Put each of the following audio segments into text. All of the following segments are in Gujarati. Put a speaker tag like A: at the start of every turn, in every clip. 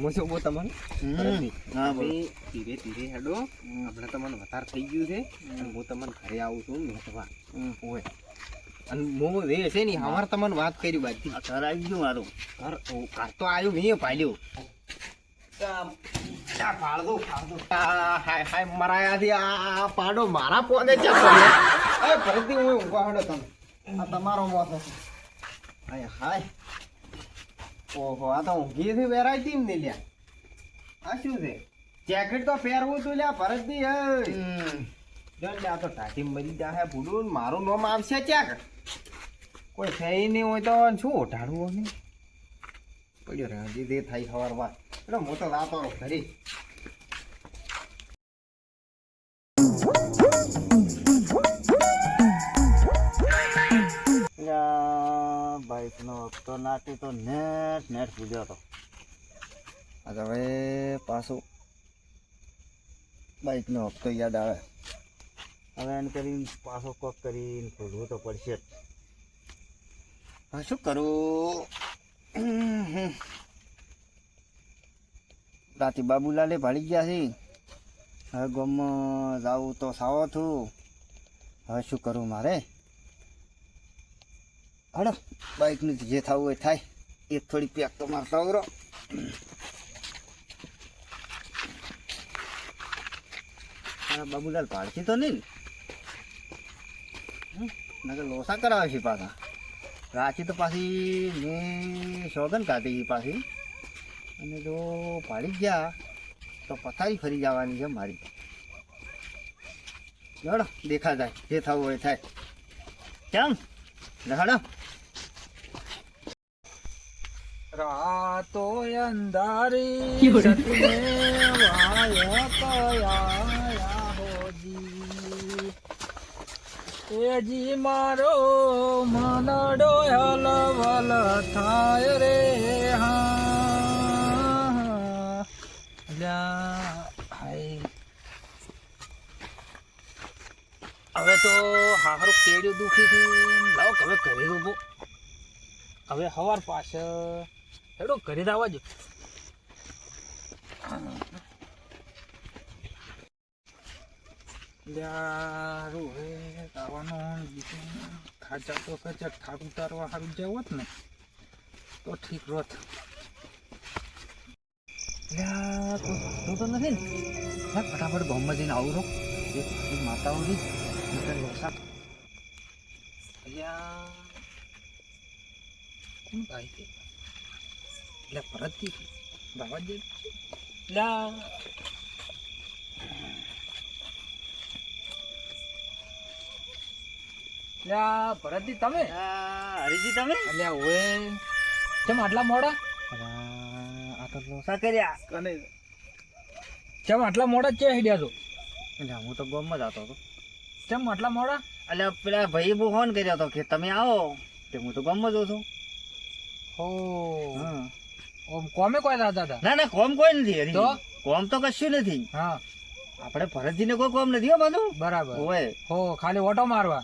A: હું શું બોલ તમને
B: હા બોલ.
A: ધીરે ધીરે હેડો આપણે તમને વધારે થઈ ગયું છે અને હું તમને ઘરે આવું છું મેટવા ઓય અને હું એ છે ને અમારે તમને વાત કરી બાજી
B: આ ઘર આવી ગયું મારું.
A: ઘર તો આવ્યું મેં પાલ્યું મરાયાથી આ પાડો મારા પોને છે ફરીથી હું ઊંઘવા હેડો તમે આ તમારો મોત નથી હાય હાય ઓહો આ તો ઊંઘીથી વેરાયટી ને લ્યા આ શું છે જેકેટ તો પહેરવું તું લ્યા ભરતજી આ તો ટાટી મરી જાય ભૂલું મારું નામ આવશે ક્યાંક કોઈ થઈ નહીં હોય તો શું ઓઢાડવું નહીં પડ્યો રાજી દે થાય સવારમાં એટલે હું તો રાતો ખરી
B: બાઈક નો હપ્તો નાટી તો નેટ પૂજ્યો હતો.
A: હવે પાછું બાઈક નો હપ્તો યાદ આવે
B: હવે એને કરીને પાછો કોક કરીને ખોલવું તો પડશે જ.
A: હા શું કરું રાતે બાબુલાલે ભાળી ગયા છે હવે ગામમાં જાવું તો સાવો છું હવે શું કરું મારે હડો બાઈકનું જે થવું હોય થાય એક થોડી પેક તો મારતા આવરો બાબુલાલ ભાળતી તો નહીં નકર લોસા કરાવે છે પાછા રાચી તો પાછી મેં સોગન કાઢી પાછી અને જો પાડી ગયા તો પથારી ફરી જવાની છે મારી લડો દેખા જાય જે થવું હોય થાય કેમ લડો
C: રાતો અંધારી સતને વાય કયા હોજી એજી મારો મનડો હલવલ થાય રે હા હવે તો હારું કેડ્યું દુખી થી લાવો હવે ઘરે ઉભો હવે સવાર પાછ હેડો ઘરે જ આવવા જો ખાચા તો ખાચા થાક ઉતારવા સારું જાવ હોત ને તો ઠીક રોત
A: તો નથી ને ફટાફટ ગામમાં જઈને આવું રહો માતાઓની લોસા
C: કોણ ભાઈ છે એટલે ભરતથી બાબા જે ભરતજી તમે
B: હરીજી તમે
C: અલ્યા ઓએ કેમ આટલા મોડા
B: આ તો લોસા કર્યા
C: અને કેમ આટલા મોડા છે હેડ્યા છો
B: એટલે હું તો ગામમાં જતો હતો.
C: કેમ આટલા મોડા
B: એટલે પેલા ભાઈ બહુ ફોન કર્યો હતો કે તમે આવો તે હું તો ગામમાં જઉં છું.
C: હો
B: હા
C: ઓમ કોમે કોઈ દાદા હતા
B: ના ના કોમ કોઈ નથી હરી
C: તો
B: કોમ તો કશું નથી
C: હા
B: આપણે ભરતજીને કોઈ કોમ નથી હો બધું
C: બરાબર
B: હોય
C: હો ખાલી ઓટો મારવા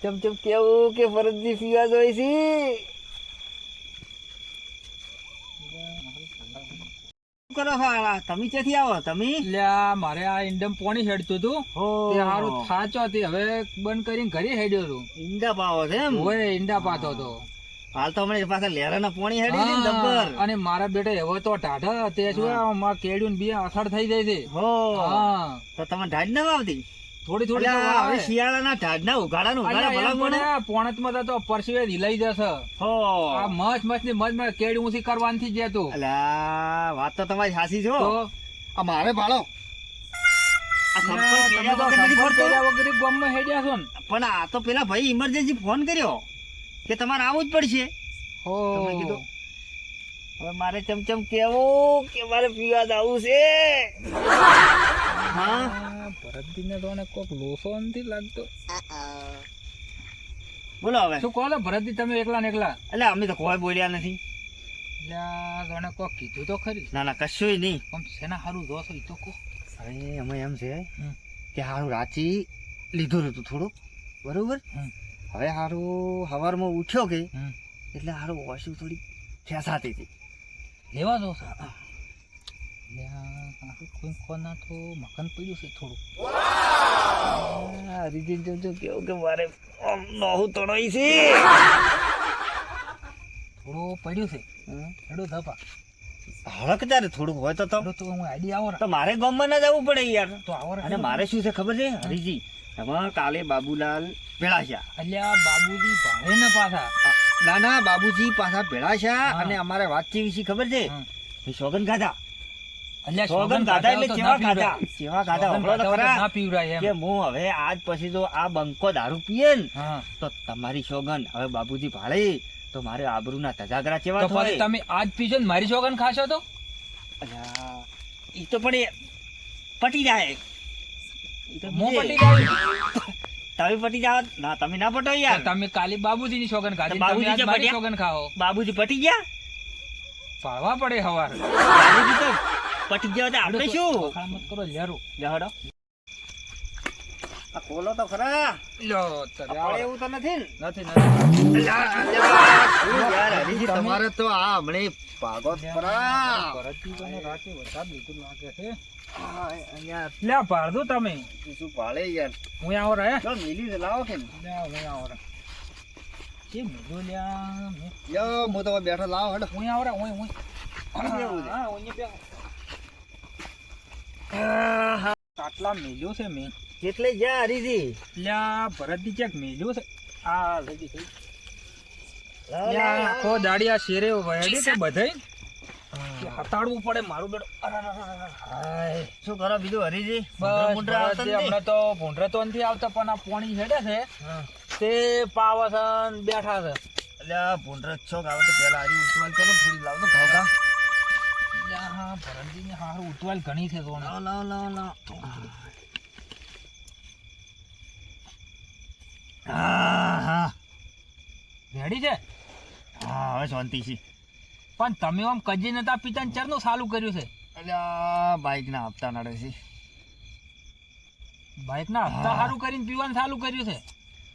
B: ચમ કેવું કે ભરતજી પીવા જોઈ છે કરો હાલા તમે ક્યાંથી આવો તમે
C: લ્યા મારે આ ઇન્ડમ પોણી હેડતું હતું
B: હો
C: તે હારું થાચો હતી હવે બંધ કરીને ઘરે હેડ્યો હતું
B: ઈંડા પાવો છે એમ
C: ઓય ઈંડા પાતો હતો
B: હાલ તો હમણાં પાછા લેરાના પોણી હેડી છે ને
C: હા,
B: જબ્બર
C: અને મારા બેટા એવો તો ટાઢા તે શું માં કેડ્યું ને બે અસડ થઈ જાય છે
B: હો
C: હા
B: તો તમે ઢાઢ ના આવતી
C: થોડી થોડી તો
B: હવે
C: આવે.
B: શિયાળાના ઢાઢના ઉઘાડાનું ઉઘાડા
C: અલ્યા, એમ
B: ભલા
C: પણ પોણતમાં તો પરસવે હિલાઈ જશે
B: હો
C: આ મસ્ત મસ્ત ની મજ કેડી ઊંચી કરવાની થી જતું
B: અલ્યા વાત તો તમારી સાચી છો
C: તો
A: આ મારે ભાડો
B: આ સંપર્ક
C: તમે
B: કર્યા
C: તો
B: વગર નથી
C: સંપર્ક
B: ફરતો.
C: કર્યા વગર ગામમાં હેડ્યા છો ને
B: પણ આ તો પેલા ભાઈ ઇમરજન્સી ફોન કર્યો કે તમારે આવું જ પડશે
C: હો
B: તમે કીધું હવે મારે ચમચમ કેવું કે મારે પીવા જવું છે હા
C: ભરતજી ને તો કોક લોસો નથી લાગતો
B: બોલો હવે
C: શું કહો છો ભરતજી તમે એકલા ને એકલા
B: એટલે અમે તો કોઈ બોલ્યા નથી
C: એટલે કોક કીધું તો ખરી
B: ના ના કશું નહીં
C: આમ શેના સારું જોશો એ તો કહો
B: હવે અમે એમ છે
C: હમ.
B: કે સારું રાચી લીધું હતું થોડુંક બરોબર
C: હમ.
B: હવે સારું સવારમાં ઉઠ્યો કે
C: હમ.
B: એટલે સારું ઓછું થોડી ફેસાતી હતી
C: લેવા દો છો કોઈ કોના તો મકાન પડ્યું છે થોડું
B: હરીજી જો કેવું કે મારે આમ નહોતું તણાઈ છે
C: થોડું પડ્યું છે હેડો ધપા
B: હળક તારે થોડુંક હોય તો
C: હેડો તો હું આઈડિયા આવો
B: તો મારે ગામમાં ના જવું પડે યાર
C: તો આવો
B: અને મારે શું છે ખબર છે હરીજી એમાં કાલે બાબુલાલ ભેળાશા
C: અલ્યા બાબુજી ભાડે ને પાછા
B: નાના બાબુજી પાછા ભેળાશા અને અમારે વાત કેવી છે ખબર છે એ સોગન ખાધા
C: અલ્યા
B: સોગન ખાધા એટલે ચેવા ખાધા હમણાં તો ખરા
C: ના પીવરાય એમ
B: કે હું હવે આજ પછી જો આ બંકો દારૂ પીએ ને
C: હા
B: તો તમારી સોગન હવે બાબુજી ભાળે તો મારે આબરૂના તજાગરા ચેવા
C: તો પછી
B: થાય
C: તમે આજ પીશો ને મારી સોગન ખાશો તો
B: અલ્યા ઈ તો પણ એ પટી જાય ઈ તો
C: હું
B: બીજે.
C: પટી જાઉં
B: તમે પટી જાવ ના તમે ના પટો યાર
C: તમે કાલે બાબુજીની સોગન ખાધી
B: તો બાબુજી
C: તમે આજ
B: જે
C: મારી
B: પટ્યા?
C: સોગન ખાઓ
B: બાબુજી પટી ગયા
C: પાડવા પડે હવાર
B: બાબુજી તો પટી ગયા તો આપણે શું
C: વખાણ મત કરો લેરો
B: લેહડો આ ખોલો તો ખરા
C: લ્યો
B: આપણે એવું તો નથી ને
C: નથી
B: યાર હરીજી તમારે તો આ હમણે ભાગોત ખરા
C: રાતે વરસાદ લીધું લાગે છે
B: અહીંયા
C: લે પાડું તમે
B: શું ભાળે યાર
C: હું આવો રે
B: તો મિલી લાવો કે
C: લે હું આવો રે કે મેજો લ્યા
B: યો હું તો બેઠો લાવો હેડો
C: હું આવો રે હું
B: કેવું છે?
C: હા હું બે આટલા મેલ્યો છે મેં
B: કેટલે ગયા હરીજી
C: લ્યા ભરતજી ક્યાંક મેલ્યો છે આ લગી થઈ
B: લાવો,
C: લ્યા
B: લાવો.
C: આખો દાડી આ શેરે વહેડી તો બધાય હતાડવું પડે મારું બેડું હાય
B: શું કરો બીજું હરીજી
C: બસ
B: મુંડરા આવતા
C: ભરતજી
B: નથી?
C: હમણાં તો ભૂંડરા તો નથી આવતા પણ આ પોણી હેડે છે
B: હા.
C: તે પાવે છે ને બેઠા છે
B: અલ્યા ભૂંડરા છોક આવે તો પેલા હરી ઉતવાલ કરો થોડી લાવો તો ઘઉં
C: લ્યા હા ભરતજીને હારું ઉતવાલ ઘણી છે સોને
B: લાવો લાવો લાવો હા હા
C: રેડી છે
B: હા હવે શાંતિ છે
C: પણ તમે આમ કજી નતા પિતા ને ચરનું ચાલુ કર્યું છે
B: અલ્યા બાઈક ના હપ્તા નડે છે
C: બાઇક ના હપ્તા
B: હા.
C: સારું કરીને પીવાનું ચાલુ કર્યું છે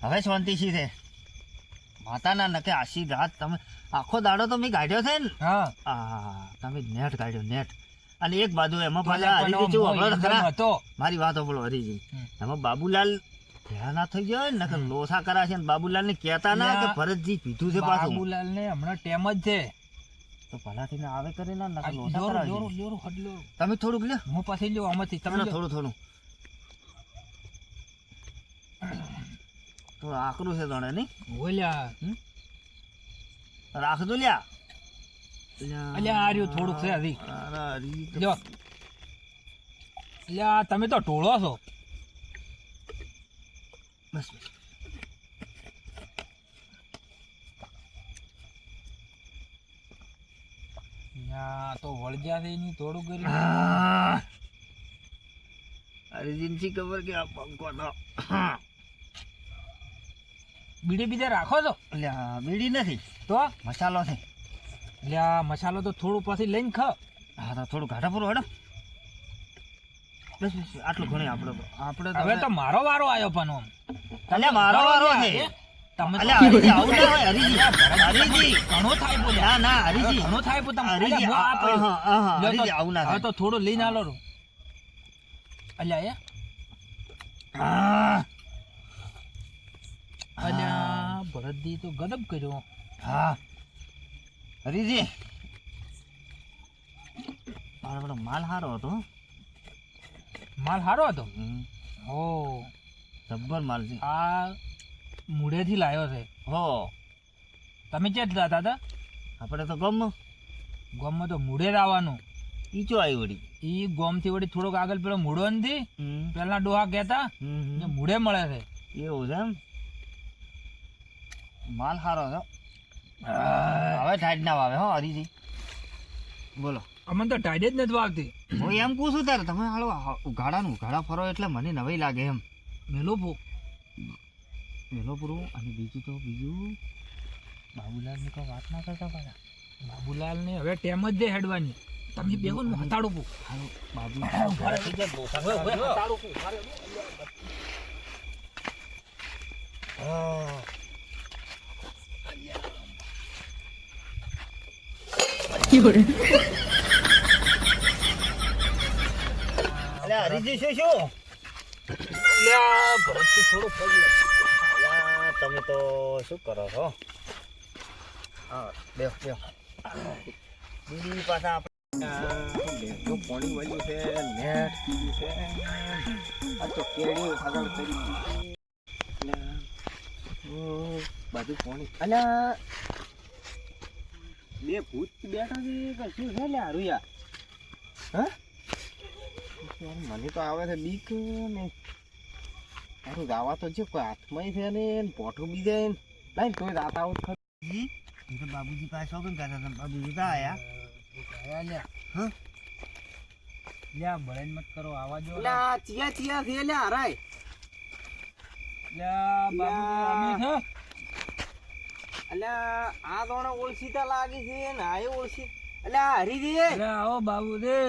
B: હવે શાંતિ છે માતાના નકે આશી રાત તમે આખો દાડો તો મેં કાઢ્યો છે ને
C: હા
B: તમે નેટ કાઢ્યો નેટ અને એક બાજુ એમાં
C: ભલે
B: પાછા
C: પણ
B: હરીજી
C: આમ
B: જેવું
C: હોય,
B: હમણાં ખરા
C: એકદમ હતો
B: મારી વાત સાંભળો હરીજી
C: હમ.
B: એમાં બાબુલાલ ભેળા ના થઈ જાય ને નકર લોસા કરા છે ને બાબુલાલ ને કહેતા ના કે
C: ના.
B: ભરતજી પીધું છે પાછું
C: બાબુલાલ ને હમણાં ટેમ જ છે
B: તો ભલાથી ને આવે કરે ના નકર
C: આ
B: લોસા
C: જોરું,
B: કરાવજે.
C: જોરું, જોરું, હટ લ્યો.
B: તમે થોડુંક લ્યો
C: હું પછી લ્યો આમાંથી તમે લ્યો.
B: થોડું થોડું થોડું આકરું છે તને નહીં
C: ઓલ્યા
B: રાખજો લ્યા
C: અલ્યા આ રહ્યું થોડુંક છે હજી
B: અરે હરી તો-
C: લ્યો અલ્યા તમે તો ઢોળો છો
B: બસ
C: અલ્યા તો વળગ્યા છે એની થોડું કર્યું
B: હરીજીને ખબર કે આ પંખો નો
C: બીડી બીજે રાખો છો
B: અલ્યા બીડી નથી
C: તો
B: મસાલો છે
C: અલ્યા મસાલો તો થોડું પછી લઈને ખાઓ
B: હા તો થોડું ઘાટા પૂરું હેડો બસ બસ આટલું ઘણી આપણે
C: હવે તો મારો વારો આવ્યો પણ આમ
B: અલ્યા મારો વારો છે
C: તમે તો-
B: અલ્યા હરીજી આવું ના હોય હરીજી હરીજી
C: ઘણો થાય બોલ્યા
B: ના ના હરીજી
C: ઘણો થાય પણ તમે
B: હરીજી
C: અલ્યા, આ પડ્યું. લ્યો તો-
B: હરીજી આવું ના
C: હવે તો
B: થાય
C: થોડું લઈને આલો રો અલ્યા એ
B: હા
C: અલ્યા ભરતજી તો ગદબ કર્યો
B: હા હરીજી મારો બધો માલ સારો હતો હો.
C: માલ સારો હતો
B: હમ,
C: ઓ
B: જબ્બર માલ છે
C: આ મૂળેથી લાવ્યો છે
B: હો
C: તમે ક્યાં જતા હતા
B: આપણે તો ગમ
C: ગોમમાં તો મૂળે જ આવવાનું
B: ઈચો આવી વળી
C: ઈ ગોમથી વળી થોડોક આગળ પેલો મૂળો નથી
B: હમ,
C: પેલા ડોહા કહેતા
B: હમ, હમ.
C: ને મૂળે મળે છે
B: એવું છે એમ માલ સારો છે હવે ટાઈટ ના વાવે હો હરીજી બોલો
C: અમને તો ટાઈડ જ નથી વાગતી
B: હું એમ કહું છું તારે તમે હાલો ઉઘાડા ફરો એટલે મને નવાઈ લાગે એમ
C: મેલો ફો
B: વહેલો પૂરું અને બીજું
C: બાબુલાલની કોઈ વાત ના કરતા પાછા બાબુલાલને હવે ટેમ જ દે હેડવાની તમે બેહો ને હું હતાડું પો
B: હાલો બાબુ
C: હતાડું પો
B: અલ્યા હરીજી શું
C: લ્યા ભરતજી થોડો પગ લે.
B: અલ્યા તમે તો શું કરો છો? હા બેહો બીજી પાછા
A: જો પાણી વાળ્યું છે નેટ કીધું છે આ તો કેડી ખગડ કરી બધું પાણી અલ્યા બે ભૂત બેઠા છે કે શું છે લે હારુયા હા મને તો આવે છે બીક ને તારું ગાવા તો છે કોઈ હાથમાં છે ને પોઠું બી જાય ને લાઈને તોય રાત આવું ખરું
B: એ તો બાબુજી પાસે શોખન કરતા હતા. બાબુજી તો આયા.
C: લ્યા લ્યા બળેન મત કરો આવા જો.
A: લા ચિયા છે લે હરાય
C: લ્યા બાબુજી અમે છે.
A: અલ્યા આ દોણે ઓળખીતા લાગી છે ને આ ઓળખી અલ્યા હરીજી
C: લ્યા આવો બાબુજી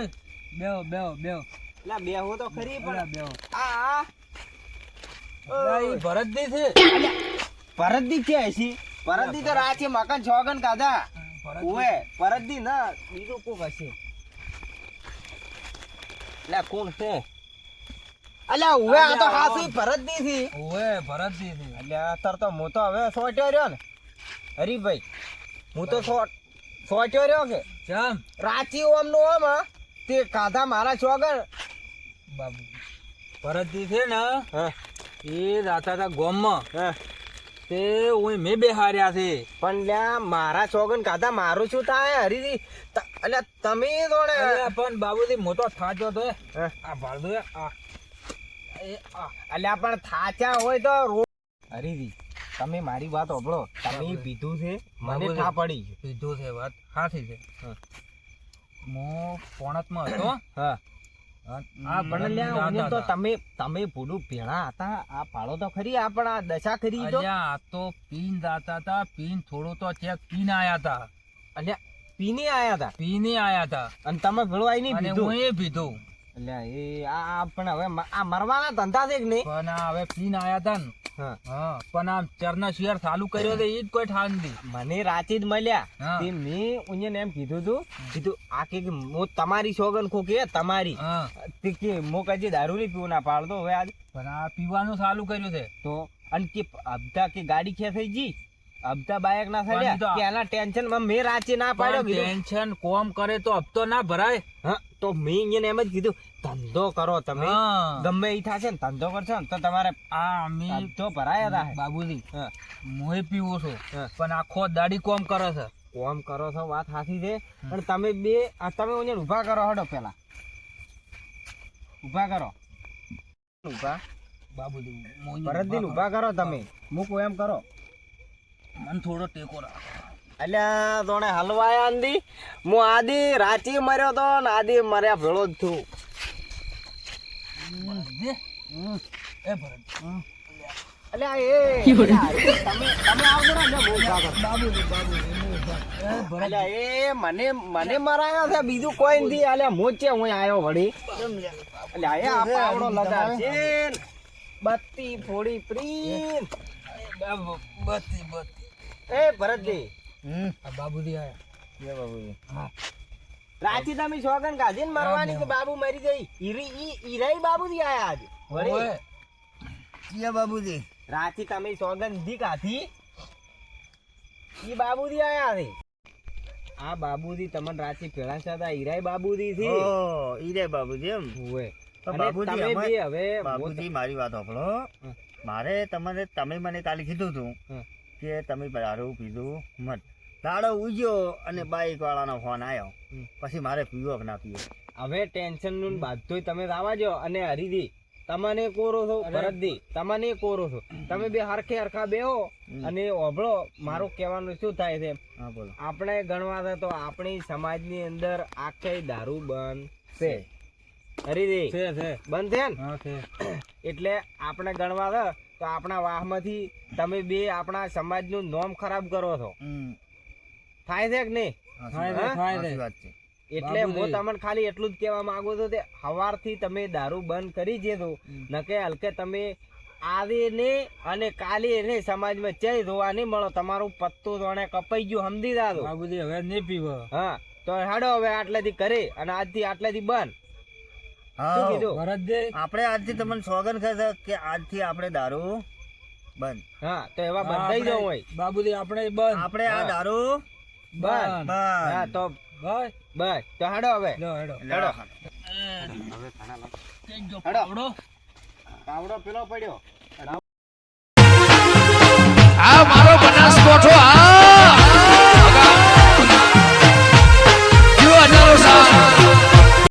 C: બેહો
A: અલ્યા બેહો તો ખરી પણ
C: બેહો.
A: આ
C: લ્યા ઈ ભરતજી છે.
A: પરદદી છે હસી પરદદી તો રાચે મકાન છોગન કાધા
C: ભરતજી.
A: ઓએ પરદદી ના બીજું કોક હશે અલ્યા કોણ છે અલ્યા ઓએ આ તો હાસી પરદદી થી
C: ઓવે ભરતજી છે.
A: અલ્યા તર તો હું તો હવે સોટ્યો રહ્યો ને હરીભાઈ હું તો સોટ્યો રહ્યો કે
C: ચમ
A: રાચી ઓમ નું ઓમ તે કાધા મારા છોગન
C: બાબુજી ભરતજી છે ને
A: હા
C: એ રાતા હતા ગોમમાં
A: હા
C: તે ઓય મેં બેહાર્યા છે.
A: પણ લ્યા મારા છોગન કાધા મારું શું થાય હરીજી અલ્યા તમે દોડે
C: અલ્યા પણ બાબુજી મોટો થાચો તો
A: હા.
C: આ ભાળદો આ એ આ
A: અલ્યા પણ થાચા હોય તો હરીજી તમે મારી વાત સાંભળો તમે પીધું છે મને
C: બાબુજી.
A: થા પડી
C: પીધું છે વાત સાચી છે.
A: હા.
C: હું પોણતમાં હતો
A: હા
C: આ
A: પણ લ્યા ઓને તો તમે ભૂલું ભેળા હતા આ પાડો તો ખરી આ પણ આ દશા ખરી તો
C: અલ્યા આ તો પીન જાતા હતા પીન થોડો તો ચેક પીન આયા હતા
A: અલ્યા પીને આયા હતા
C: પીને આયા હતા
A: અને તમે ભેળવાઈ નહીં
C: અને
A: પીધું
C: હું એ પીધું
A: અલ્યા એ આ પણ હવે આ મરવાના ધંધા છે કે નહીં
C: પણ આ હવે પીન આયા હતા ને
A: હા
C: હા પણ આમ ચરના શિયાર ચાલુ કર્યો તો એ જ કોઈ ઠાન નથી.
A: મને રાચી જ મળ્યા
C: હા.
A: તે મેં ઉન્યને એમ કીધું આ કે હું તમારી સોગન ખો કે તમારી
C: હા
A: તે કે મો કજી દારૂ નહીં પીવું ના પાડતો હવે આજ
C: પણ આ પીવાનું ચાલુ કર્યું છે.
A: તો અને કે હપ્તા કે ગાડી ખેંચાઈ જી હપ્તા બાયક ના
C: પણ ઈ તો
A: થયા કે એના ટેન્શન માં મેં રાચી ના પાડ્યો
C: પણ
A: કીધું
C: ટેન્શન કોમ કરે તો હપ્તો ના ભરાય.
A: હા તો મેં અહીંયા એમ જ કીધું ધંધો કરો તમે
C: હા
A: ગમે એ થશે ને ધંધો કરશો ને તો તમારે
C: આ અમે
A: ધંધો ભરાયા હતા
C: બાબુજી
A: હા
C: મોએ પીવું છું
A: હા.
C: પણ આખો દાડી કોમ કરે છે.
A: કોમ કરો છો વાત સાચી છે પણ તમે બે તમે અહીંયા ઊભા કરો હડો પેલા ઊભા કરો ઊભા
C: બાબુજી મોઈને
A: ભરતદીન ઊભા કરો તમે મૂકો એમ કરો
C: મને થોડો ટેકો રાખ.
A: અલ્યા તોણે હલવાયા અંદી હું આદિ રાચી મર્યો તો ને આદિ મર્યા ભેળો જ છું
C: એ ભરત
A: અલ્યા તમે આવજો ને એટલે હું ઊભા કરું. અલ્યા એ મને મરાયો છે બીજું કોઈ નથી અલ્યા હું જ છે હું આવ્યો વળી અલ્યા એ આ પાવડો લગાડ છે બત્તી ફોડી પ્રીન
C: બત્તી
A: એ ભરતજી
C: આ બાબુજી આયા.
A: રાચી તમે શોગન કાઢીને મરવાની કે બાબુ મરી ગઈ ઈરાઈ બાબુજી આયા આજ વળી
C: ઓય.
B: ક્યાં બાબુજી?
A: રાચી તમે સોગન દી કાઢી ઈ બાબુજી આયા છે આ બાબુજી તમને રાચી પેલા હતા ઈરાઈ બાબુજી છે
B: ઓ ઈરે બાબુજી એમ.
A: ઓએ
B: તો
A: અને
B: બાબુજી
A: તમે
B: અમે-
A: બે હવે
B: બાબુજી મારી વાત સાંભળો. મારે તમે મને કાલે કીધું હતું
A: હમ.
B: કે તમે દારૂ પીધું મત. દાડો ઉજ્યો અને બાઈક વાળાનો ફોન આવ્યો
A: હમ.
B: પછી મારે પીવો કે ના પીવો.
A: હવે ટેન્શન નું બાધું તમે આવવા જો અને હરીજી તમને કોરો છો ભરતજી તમને કોરો છો તમે બે હરખે હરખા બેહો અને ઓભળો મારું કહેવાનું શું થાય છે
B: હા બોલો.
A: આપણે ગણવા જાય તો આપણી સમાજની અંદર આખે દારૂ બંધ છે હરીજી
C: છે
A: બંધ છે ને
C: હા છે.
A: એટલે આપણે ગણવા છે તો આપણા વાહમાંથી તમે બે આપણા સમાજનું નામ ખરાબ કરો છો થાય છે કે નહીં
C: થાય છે,
A: હા?
C: થાય છે.
B: સાચી વાત છે.
A: એટલે હું
C: બાબુજી.
A: તમને ખાલી એટલું જ કહેવા માંગુ છું કે સવારથી તમે દારૂ બંધ કરી દેજો નકે હલકે તમે આવીને અને કાલે એને સમાજમાં જઈ જોવા નહીં મળો તમારું પત્તું જોણે કપાઈ ગયું સમજી જાજો
C: બાબુજી હવે નહીં પીવો.
A: હા તો હેડો હવે આટલેથી કરી અને આજથી આટલેથી બંધ. શું
B: હા
A: કીધું?
C: ભરતજી
B: આપણે આજથી તમને સોગન ખાશે કે આજથી આપણે દારૂ બંધ.
A: હા તો એવા બંધાઈ જવું હોય.
C: બાબુજી આપણે બંધ
B: આપણે આ
A: હા.
B: દારૂ
A: બંધ.
B: બંધ.
A: હા તો
C: બસ
A: બસ તો હેડો હવે.
C: લો હેડો
A: હેડો.
B: હવે
A: હેડો.
C: પાવડો
A: પાવડો પેલો પડ્યો.